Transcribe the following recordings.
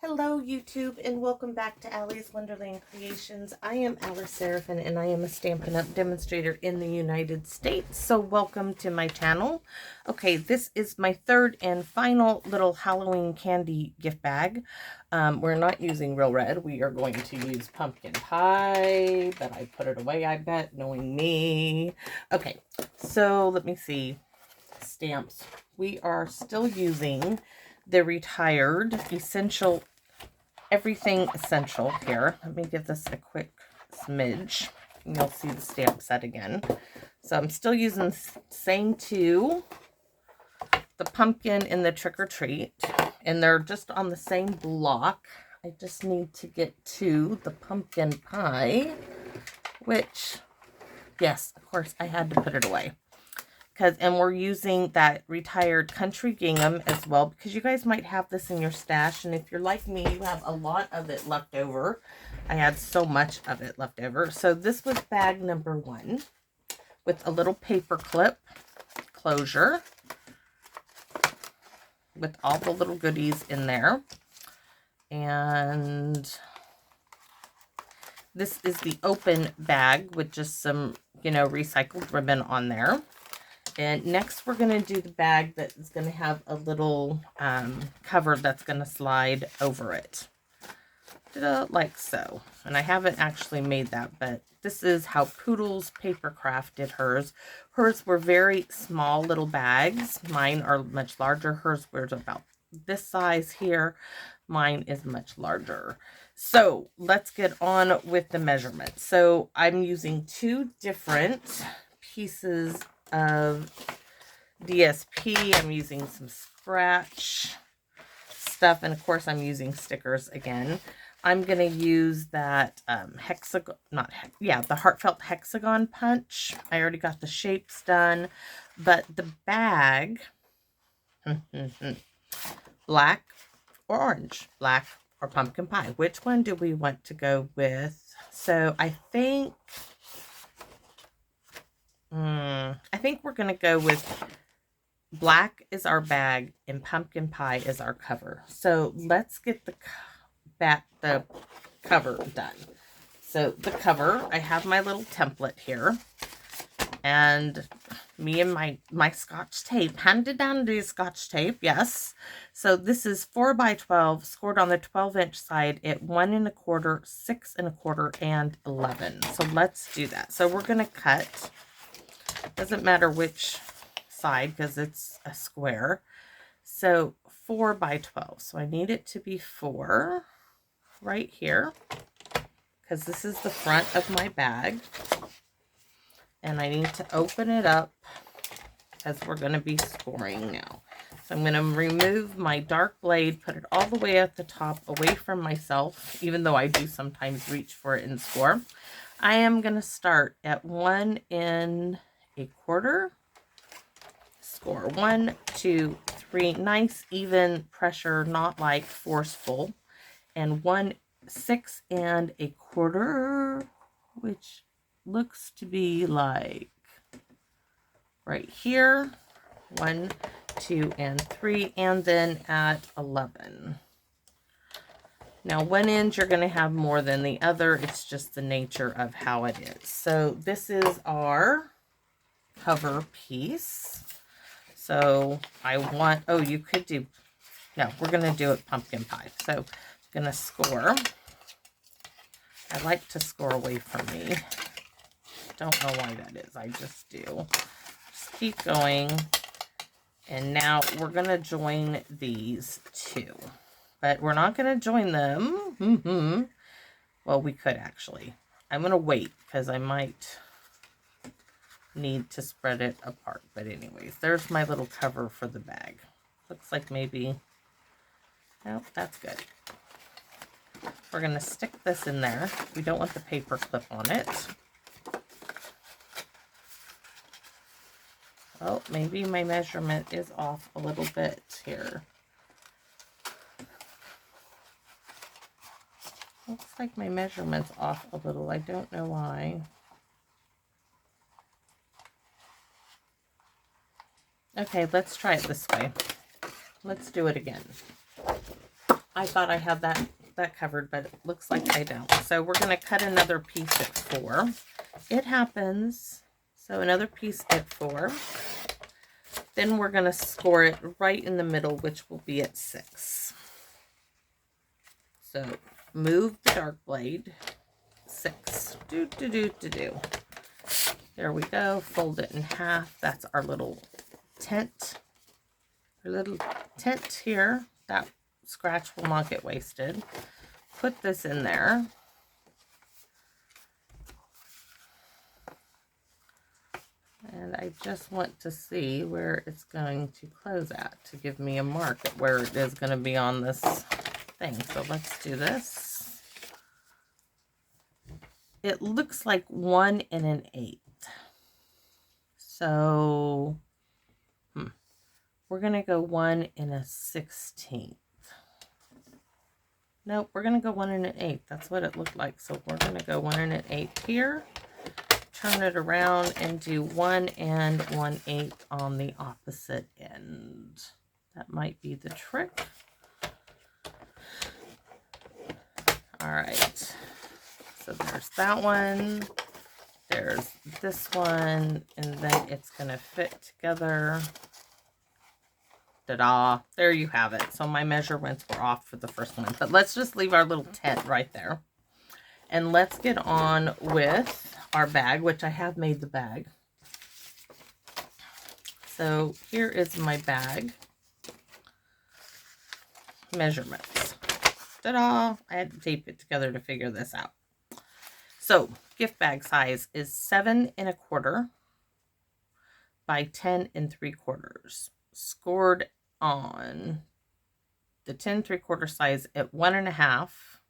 Hello YouTube and welcome back to Allie's Wonderland Creations. I am Alice Seraphin and I am a Stampin' Up! Demonstrator in the United States. So welcome to my channel. Okay, this is my third and final little Halloween candy gift bag. We're not using Real Red. We are going to use pumpkin pie, but I put it away, I bet, knowing me. Okay, so let me see. Stamps. We are still using the Retired Essential Everything Essential here. Let me give this a quick smidge and you'll see the stamp set again. So I'm still using the same two, the pumpkin and the Trick or Treat, and they're just on the same block. I just need to get to the pumpkin pie, which, yes, of course, I had to put it away. And we're using that Retired Country Gingham as well, because you guys might have this in your stash, and if you're like me, you have a lot of it left over. I had so much of it left over. So this was bag number 1 with a little paper clip closure with all the little goodies in there. And this is the open bag with just some, recycled ribbon on there. And next we're going to do the bag that is going to have a little cover that's going to slide over it. Like so. And I haven't actually made that, but this is how Poodle's Papercraft did hers. Hers were very small little bags. Mine are much larger. Hers was about this size here. Mine is much larger. So let's get on with the measurements. So I'm using 2 different pieces of DSP. I'm using some scratch stuff, and of course I'm using stickers again. I'm going to use that hexagon, the Heartfelt Hexagon punch. I already got the shapes done, but the bag, black or orange, black or pumpkin pie. Which one do we want to go with? So I think we're going to go with black is our bag and pumpkin pie is our cover. So let's get the cover done. So the cover, I have my little template here. And me and my Scotch tape, handed down to Scotch tape, yes. So this is 4x12, scored on the 12-inch side at 1 1/4, 6 1/4, and 11. So let's do that. So we're going to cut. Doesn't matter which side because it's a square. So 4x12. So I need it to be 4 right here because this is the front of my bag. And I need to open it up as we're going to be scoring now. So I'm going to remove my dark blade, put it all the way at the top away from myself, even though I do sometimes reach for it and score. I am going to start at 1 1/4, score 1, 2, 3, nice even pressure, not like forceful, and 1 6 1/4, which looks to be like right here, 1, 2, and 3, and then at 11. Now, one end you're going to have more than the other. It's just the nature of how it is. So this is our cover piece. So I want, you could do, no, we're going to do it pumpkin pie. So I'm going to score. I like to score away from me. Don't know why that is. I just do. Just keep going. And now we're going to join these 2. But we're not going to join them. Well, we could actually. I'm going to wait because I might need to spread it apart. But anyways, there's my little cover for the bag. Looks like maybe, no, that's good. We're going to stick this in there. We don't want the paper clip on it. Oh, maybe my measurement is off a little bit here. Looks like my measurement's off a little. I don't know why. Okay, let's try it this way. Let's do it again. I thought I had that covered, but it looks like I don't. So we're going to cut another piece at 4. It happens. So another piece at 4. Then we're going to score it right in the middle, which will be at 6. So move the dark blade. 6. Do. There we go. Fold it in half. That's our little tent. Our little tent here. That scratch will not get wasted. Put this in there. And I just want to see where it's going to close at to give me a mark at where it is going to be on this thing. So let's do this. It looks like 1 and an 8. So we're going to go 1 and a 16th. Nope, we're going to go 1 and an 8. That's what it looked like. So we're going to go 1 and an 8 here. Turn it around and do 1 and 1/8 on the opposite end. That might be the trick. All right. So there's that one. There's this one. And then it's going to fit together. Ta-da. There you have it. So my measurements were off for the first one. But let's just leave our little tent right there. And let's get on with our bag, which I have made the bag. So here is my bag measurements. Ta-da! I had to tape it together to figure this out. So gift bag size is 7 1/4 by 10 3/4. Scored on the 10 3/4 size at 1.5,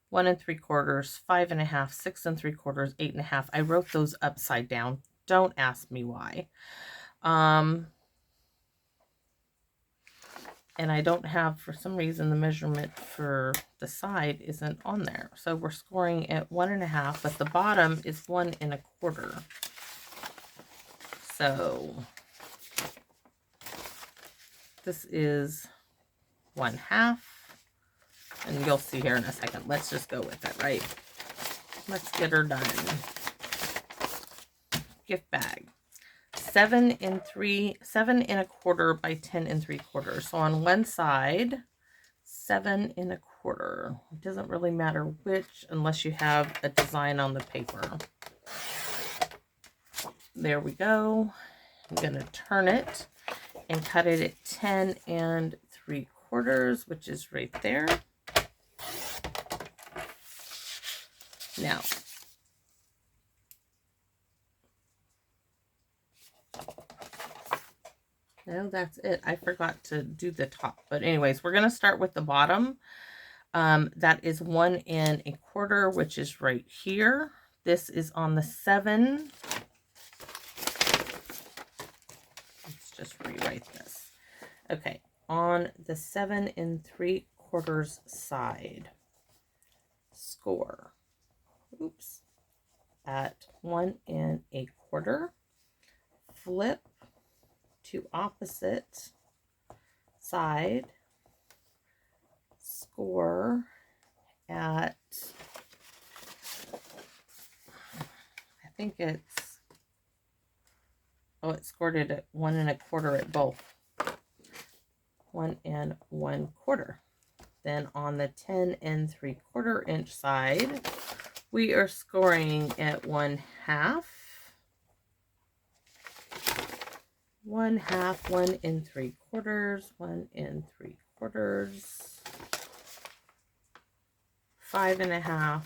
1 3/4, 5 1/2, 6 3/4, 8 1/2. I wrote those upside down. Don't ask me why. And I don't have, for some reason, the measurement for the side isn't on there. So we're scoring at 1 1/2, but the bottom is 1 1/4. So this is 1/2. And you'll see here in a second. Let's just go with it, right? Let's get her done. Gift bag. 7 1/4 by 10 3/4. So on one side, 7 1/4. It doesn't really matter which, unless you have a design on the paper. There we go. I'm going to turn it and cut it at 10 3/4, which is right there. Now, no, that's it. I forgot to do the top. But anyways, we're going to start with the bottom. That is 1 1/4, which is right here. This is on the 7. Let's just rewrite this. Okay, on the 7 3/4 side. Score. Oops. At 1 1/4. Flip to opposite side, score at, I think it's, oh, it scored it at 1 1/4 at both. 1 1/4. Then on the 10 3/4 inch side, we are scoring at 1/2. 1/2, 1 3/4, 1 3/4, 5 1/2,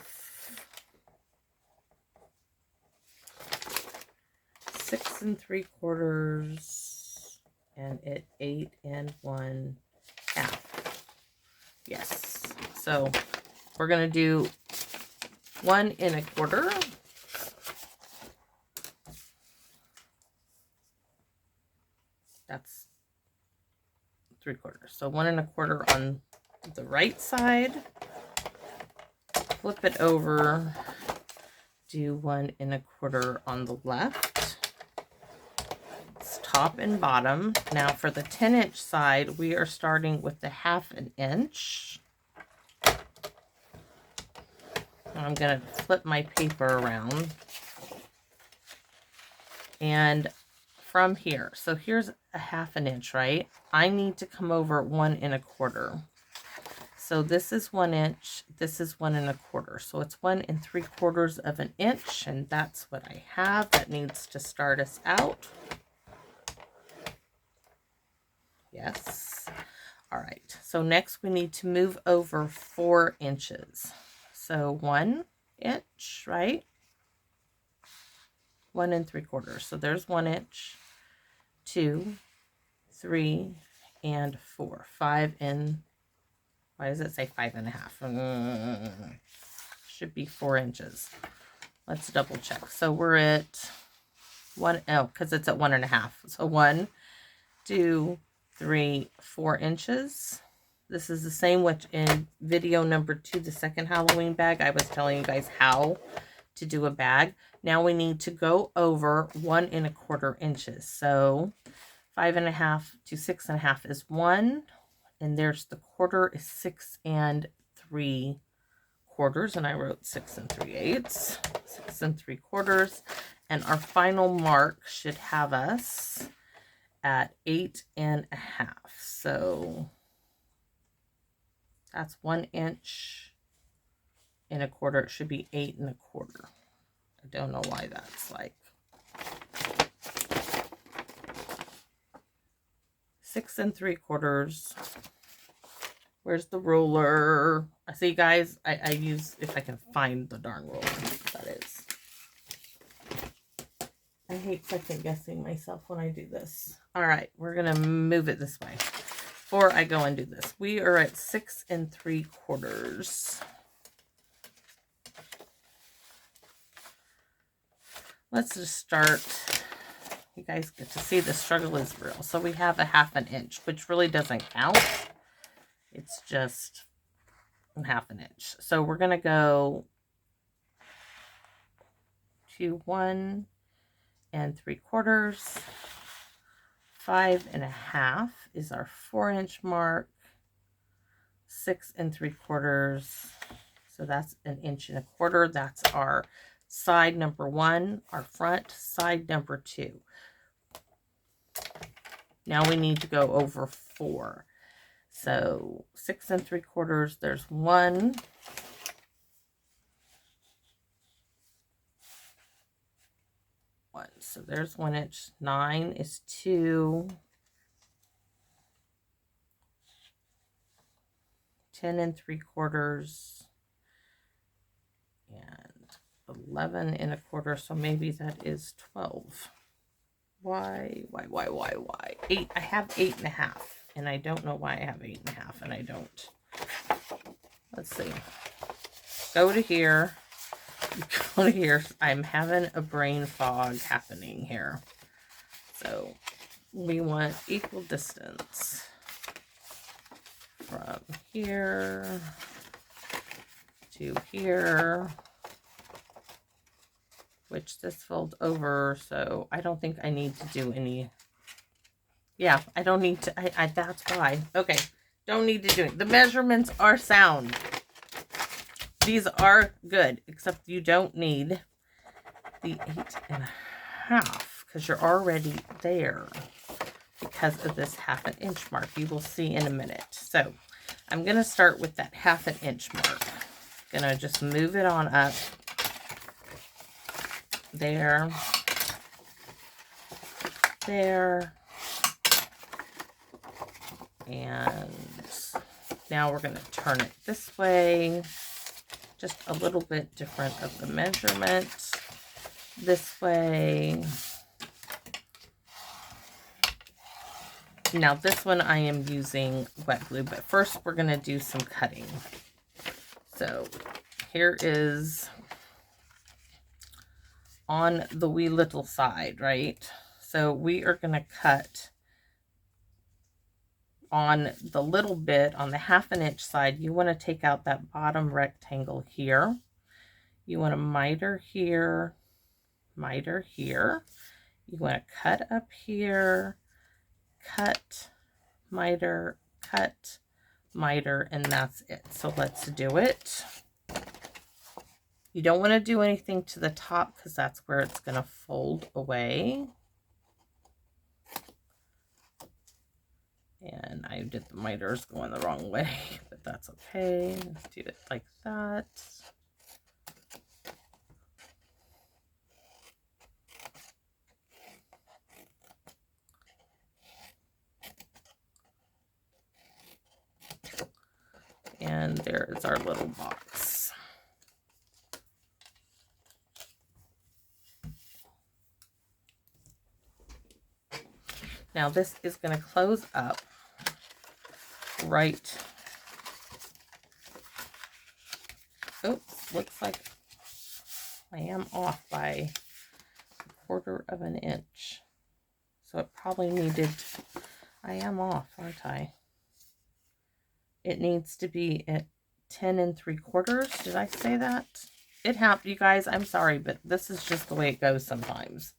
6 3/4, and at 8 1/2. Yes. So we're going to do 1 1/4. That's 3/4. So 1 1/4 on the right side. Flip it over. Do 1 1/4 on the left. It's top and bottom. Now for the 10 inch side, we are starting with the 1/2 inch. I'm going to flip my paper around. And from here, so here's a 1/2 inch, right? I need to come over 1 1/4. So this is 1 inch, this is 1 1/4. So it's 1 3/4 of an inch, and that's what I have. That needs to start us out. Yes. All right. So next we need to move over 4 inches. So 1 inch, right? 1 3/4. So there's 1 inch, 2, 3, and 4. 5 and why does it say 5 1/2? Should be 4 inches. Let's double check. So we're at 1, oh, because it's at 1 1/2. So 1, 2, 3, 4 inches. This is the same which in video number 2, the second Halloween bag, I was telling you guys how to do a bag. Now we need to go over 1 1/4 inches. So 5 1/2 to 6 1/2 is 1. And there's the quarter is 6 3/4. And I wrote 6 3/8. 6 3/4. And our final mark should have us at 8 1/2. So that's 1 inch and a quarter. It should be 8 1/4. I don't know why that's like 6 3/4. Where's the ruler? I see, guys. I use, if I can find the darn ruler, that is. I hate second guessing myself when I do this. All right, we're gonna move it this way before I go and do this. We are at 6 3/4. Let's just start. You guys get to see the struggle is real. So we have a 1/2 inch, which really doesn't count. It's just 1/2 inch. So we're going to go to 1 3/4. 5 1/2 is our 4 inch mark. 6 3/4. So that's 1 1/4 inches. That's our side number 1, our front side number 2. Now we need to go over 4. So 6 3/4, there's 1. So there's 1 inch. 9 is 2. 10 3/4. And 11 1/4. So maybe that is 12. Why? 8. I have 8 1/2. And I don't know why I have 8 1/2. And I don't. Let's see. Go to here. Go to here. I'm having a brain fog happening here. So we want equal distance from here to here, which this fold over, so I don't think I need to do any. Yeah, I don't need to. That's why. Okay, don't need to do it. The measurements are sound. These are good, except you don't need the 8 1/2 because you're already there because of this 1/2 inch mark. You will see in a minute. So I'm going to start with that 1/2 inch mark. Going to just move it on up there, there, and now we're going to turn it this way. Just a little bit different of the measurement this way. Now this one I am using wet glue, but first we're going to do some cutting. So here is on the wee little side, right? So we are going to cut on the little bit on the 1/2 inch side. You want to take out that bottom rectangle here. You want to miter here, miter here. You want to cut up here, cut, miter, and that's it. So let's do it. You don't want to do anything to the top because that's where it's going to fold away. And I did the miters going the wrong way, but that's okay. Let's do it like that. And there's our little box. Now this is going to close up right. Oops, looks like I am off by 1/4 of an inch. So it probably needed, I am off, aren't I? It needs to be at 10 3/4. Did I say that? It happened, you guys. I'm sorry, but this is just the way it goes sometimes.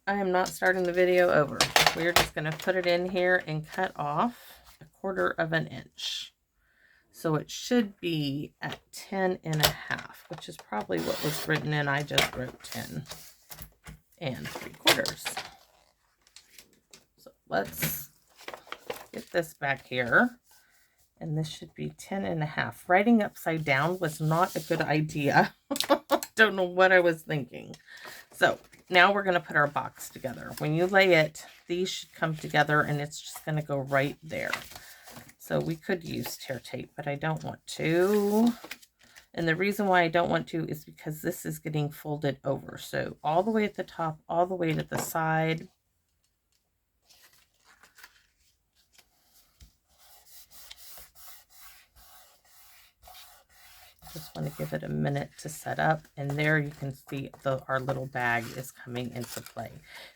I am not starting the video over. We're just going to put it in here and cut off 1/4 of an inch. So it should be at 10 1/2, which is probably what was written in. I just wrote 10 3/4. So let's get this back here. And this should be 10 1/2. Writing upside down was not a good idea. Don't know what I was thinking. So now we're going to put our box together. When you lay it, these should come together and it's just going to go right there. So we could use tear tape, but I don't want to. And the reason why I don't want to is because this is getting folded over. So all the way at the top, all the way to the side. Just want to give it a minute to set up, and there you can see our little bag is coming into play.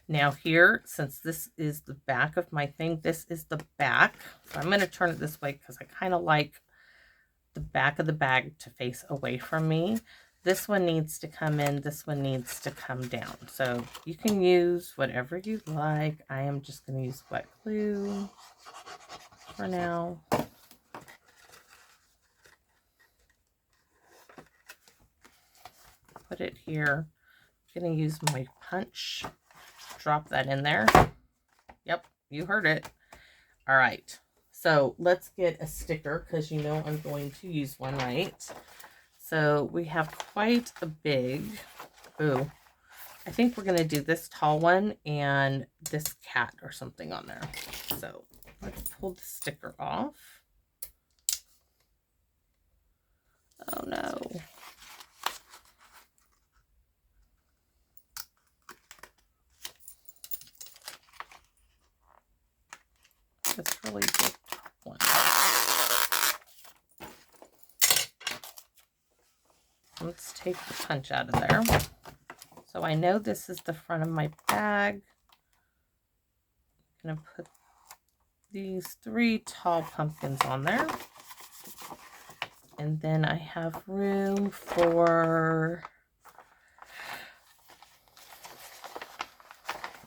Now here, since this is the back of my thing, this is the back. So I'm going to turn it this way because I kind of like the back of the bag to face away from me. This one needs to come in, this one needs to come down. So you can use whatever you like. I am just going to use wet glue for now. Put it here. I'm going to use my punch. Drop that in there. Yep, you heard it. All right. So let's get a sticker because you know I'm going to use one, right? So we have quite a big, ooh, I think we're going to do this tall one and this cat or something on there. So let's pull the sticker off. Oh no. This really big top one. Let's take the punch out of there. So I know this is the front of my bag. I'm going to put these 3 tall pumpkins on there. And then I have room for,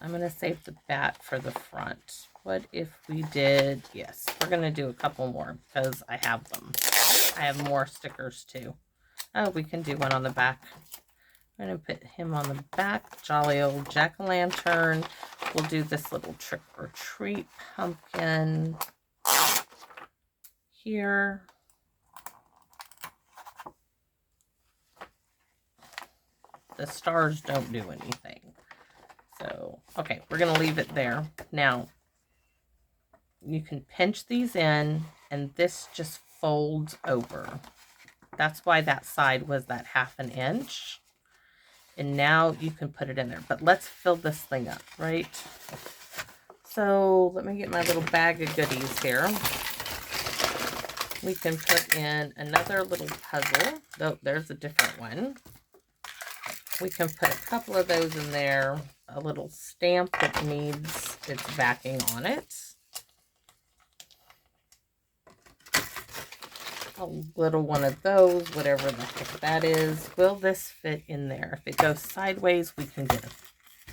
I'm going to save the bat for the front. What if we did, yes, we're going to do a couple more because I have them. I have more stickers too. Oh, we can do one on the back. I'm going to put him on the back. Jolly old jack-o'-lantern. We'll do this little trick or treat pumpkin here. The stars don't do anything. So, okay, we're going to leave it there. Now, you can pinch these in, and this just folds over. That's why that side was that 1/2 inch. And now you can put it in there. But let's fill this thing up, right? So let me get my little bag of goodies here. We can put in another little puzzle. Oh, there's a different one. We can put a couple of those in there. A little stamp that needs its backing on it. A little one of those, whatever the heck that is. Will this fit in there? If it goes sideways, we can get it.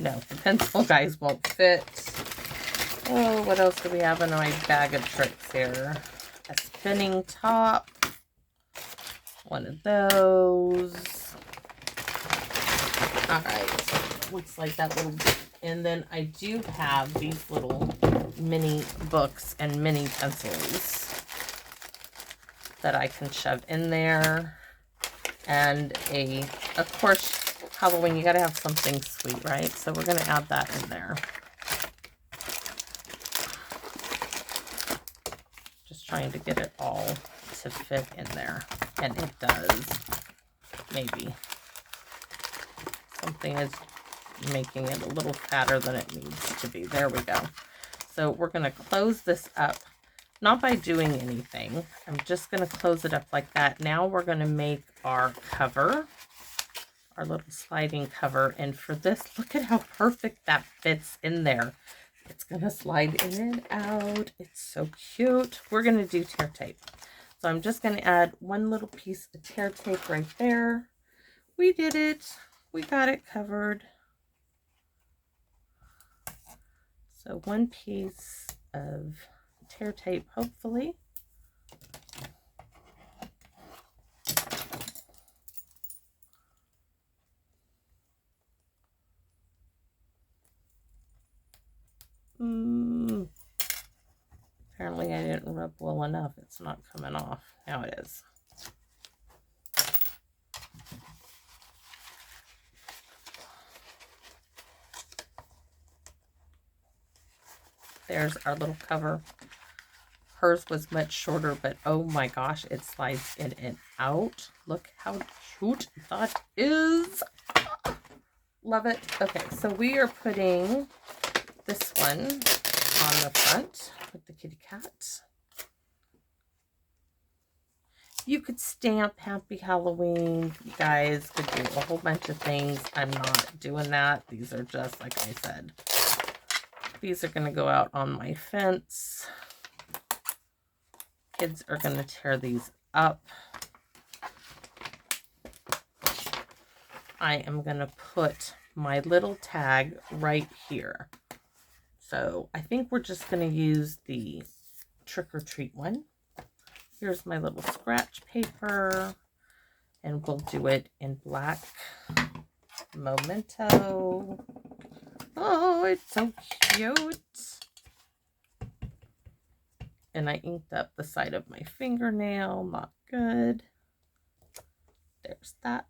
No, the pencil guys won't fit. Oh, what else do we have in my bag of tricks here? A spinning top. one of those. All right, looks like that little, and then I do have these little mini books and mini pencils that I can shove in there. And of course, Halloween, you gotta have something sweet, right? So we're gonna add that in there. Just trying to get it all to fit in there. And it does. Maybe. Something is making it a little fatter than it needs to be. There we go. So we're going to close this up, not by doing anything. I'm just going to close it up like that. Now we're going to make our cover, our little sliding cover. And for this, look at how perfect that fits in there. It's going to slide in and out. It's so cute. We're going to do tear tape. So I'm just going to add one little piece of tear tape right there. We did it. We got it covered. So one piece of tear tape, hopefully. Apparently I didn't rub well enough. It's not coming off. Now it is. There's our little cover. Hers was much shorter, but oh my gosh, it slides in and out. Look how cute that is. Love it. Okay, so we are putting this one on the front with the kitty cat. You could stamp Happy Halloween. You guys could do a whole bunch of things. I'm not doing that. These are just, like I said, these are going to go out on my fence. Kids are going to tear these up. I am going to put my little tag right here. So I think we're just going to use the trick or treat one. Here's my little scratch paper, and we'll do it in black Memento. Oh, it's so cute. And I inked up the side of my fingernail. Not good. There's that.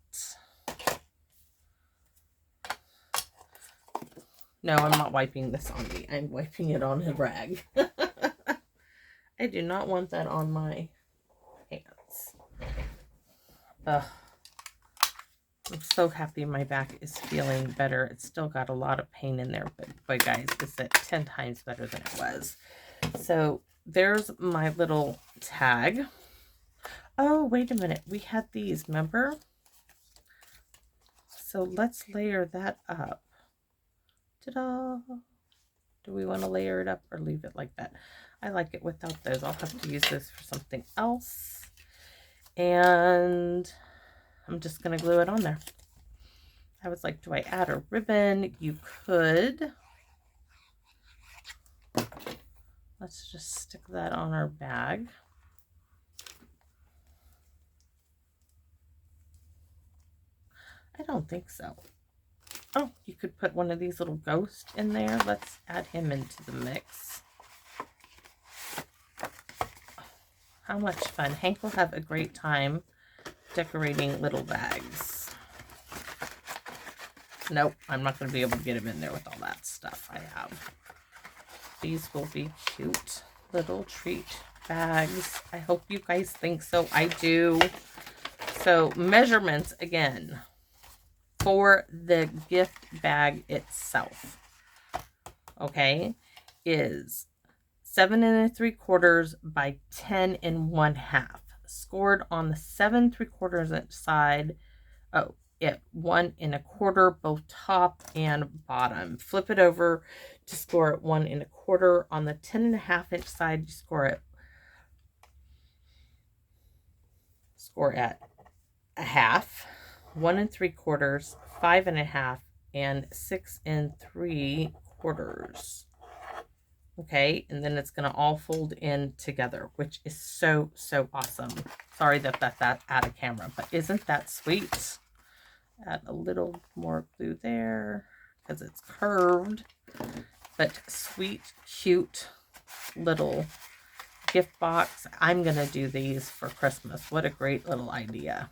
No, I'm not wiping this on me. I'm wiping it on a rag. I do not want that on my hands. Ugh. I'm so happy my back is feeling better. It's still got a lot of pain in there, but boy, guys, it's at 10 times better than it was. So there's my little tag. Oh, wait a minute. We had these, remember? So let's layer that up. Ta-da! Do we want to layer it up or leave it like that? I like it without those. I'll have to use this for something else. And I'm just going to glue it on there. I was like, do I add a ribbon? You could. Let's just stick that on our bag. I don't think so. Oh, you could put one of these little ghosts in there. Let's add him into the mix. How much fun. Hank will have a great time decorating little bags. Nope, I'm not going to be able to get him in there with all that stuff I have. These will be cute little treat bags. I hope you guys think so. I do. So measurements again for the gift bag itself, okay, is 7 3/4 by 10 1/2. Scored on the 7 3/4 inch side. Oh, yeah, 1 1/4 both top and bottom. Flip it over to score at 1 1/4. On the 10 1/2 inch side, you score at a half, 1 3/4, 5 1/2, and 6 3/4. Okay, and then it's going to all fold in together, which is so, so awesome. Sorry that that's out of camera, but isn't that sweet? Add a little more glue there because it's curved, but sweet, cute little gift box. I'm going to do these for Christmas. What a great little idea.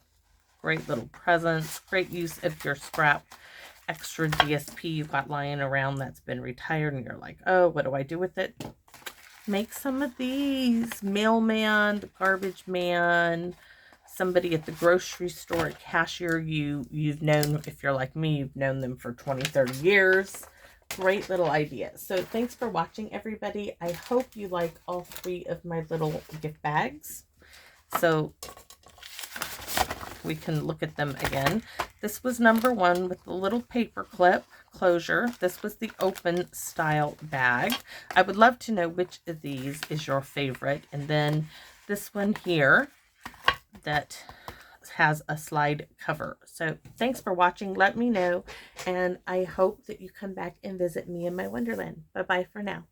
Great little presents. Great use of your scrap extra DSP you got lying around that's been retired and you're like, oh, what do I do with it? Make some of these. Mailman, the garbage man, somebody at the grocery store, a cashier you've known, if you're like me, you've known them for 20, 30 years. Great little idea. So thanks for watching, everybody. I hope you like all 3 of my little gift bags. So we can look at them again. This was number 1 with the little paper clip closure. This was the open style bag. I would love to know which of these is your favorite. And then this one here that has a slide cover. So thanks for watching. Let me know. And I hope that you come back and visit me in my Wonderland. Bye-bye for now.